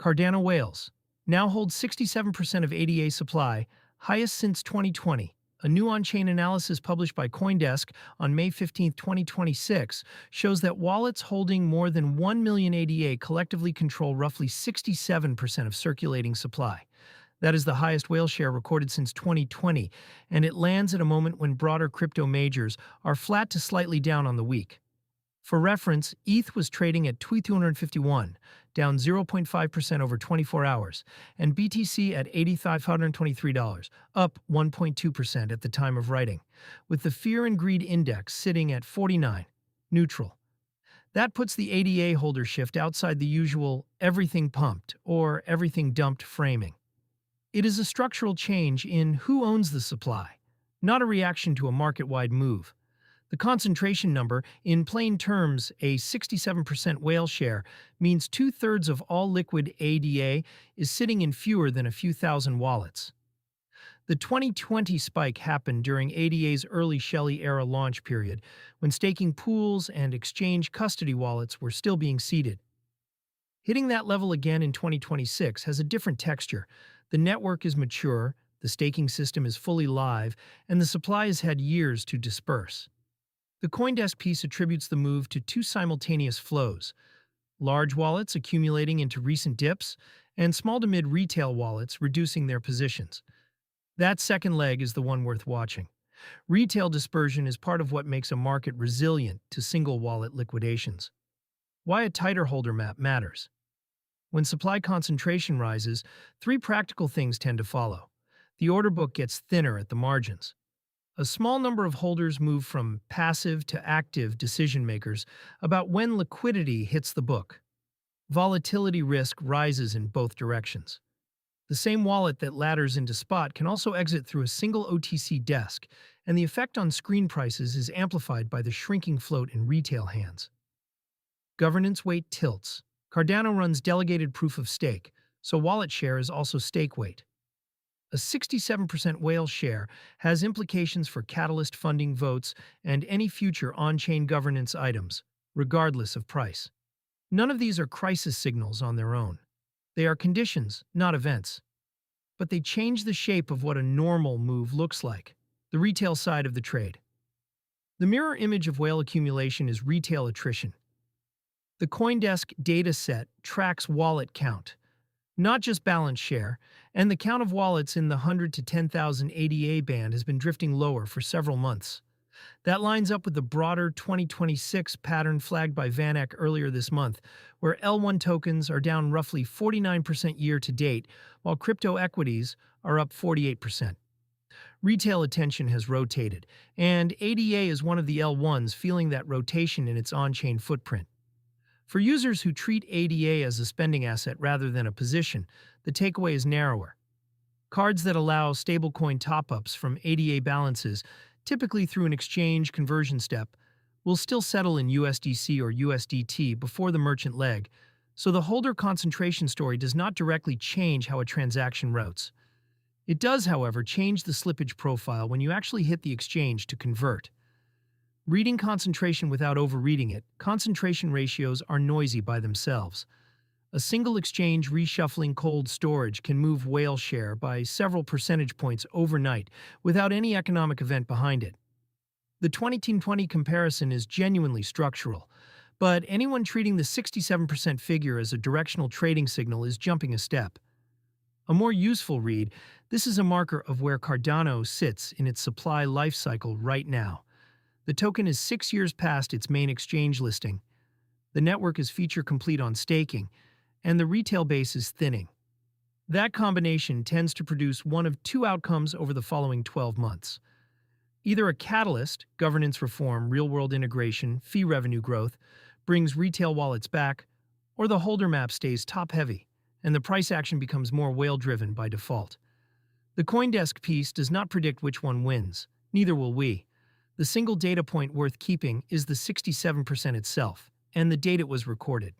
Cardano whales now hold 67% of ADA supply, highest since 2020. A new on-chain analysis published by CoinDesk on May 15, 2026, shows that wallets holding more than 1 million ADA collectively control roughly 67% of circulating supply. That is the highest whale share recorded since 2020, and it lands at a moment when broader crypto majors are flat to slightly down on the week. For reference, ETH was trading at 2,251, down 0.5% over 24 hours, and BTC at $8,523, up 1.2% at the time of writing, with the Fear and Greed Index sitting at 49, neutral. That puts the ADA holder shift outside the usual everything pumped or everything dumped framing. It is a structural change in who owns the supply, not a reaction to a market-wide move. The concentration number, in plain terms, a 67% whale share, means two-thirds of all liquid ADA is sitting in fewer than a few thousand wallets. The 2020 spike happened during ADA's early Shelley-era launch period, when staking pools and exchange custody wallets were still being seeded. Hitting that level again in 2026 has a different texture. The network is mature, the staking system is fully live, and the supply has had years to disperse. The CoinDesk piece attributes the move to two simultaneous flows: large wallets accumulating into recent dips, and small to mid retail wallets reducing their positions. That second leg is the one worth watching. Retail dispersion is part of what makes a market resilient to single wallet liquidations. Why a tighter holder map matters. When supply concentration rises, three practical things tend to follow. The order book gets thinner at the margins. A small number of holders move from passive to active decision makers about when liquidity hits the book. Volatility risk rises in both directions. The same wallet that ladders into spot can also exit through a single OTC desk, and the effect on screen prices is amplified by the shrinking float in retail hands. Governance weight tilts. Cardano runs delegated proof of stake, so wallet share is also stake weight. A 67% whale share has implications for catalyst funding votes and any future on-chain governance items, regardless of price. None of these are crisis signals on their own. They are conditions, not events. But they change the shape of what a normal move looks like, the retail side of the trade. The mirror image of whale accumulation is retail attrition. The CoinDesk dataset tracks wallet count, not just balance share, and the count of wallets in the 100 to 10,000 ADA band has been drifting lower for several months. That lines up with the broader 2026 pattern flagged by VanEck earlier this month, where L1 tokens are down roughly 49% year-to-date, while crypto equities are up 48%. Retail attention has rotated, and ADA is one of the L1s feeling that rotation in its on-chain footprint. For users who treat ADA as a spending asset rather than a position, the takeaway is narrower. Cards that allow stablecoin top-ups from ADA balances, typically through an exchange conversion step, will still settle in USDC or USDT before the merchant leg, so the holder concentration story does not directly change how a transaction routes. It does, however, change the slippage profile when you actually hit the exchange to convert. Reading concentration without overreading it, concentration ratios are noisy by themselves. A single exchange reshuffling cold storage can move whale share by several percentage points overnight without any economic event behind it. The 2020 comparison is genuinely structural, but anyone treating the 67% figure as a directional trading signal is jumping a step. A more useful read, this is a marker of where Cardano sits in its supply lifecycle right now. The token is 6 years past its main exchange listing. The network is feature complete on staking, and the retail base is thinning. That combination tends to produce one of two outcomes over the following 12 months. Either a catalyst, governance reform, real-world integration, fee revenue growth, brings retail wallets back, or the holder map stays top-heavy, and the price action becomes more whale-driven by default. The CoinDesk piece does not predict which one wins, neither will we. The single data point worth keeping is the 67% itself, and the date it was recorded.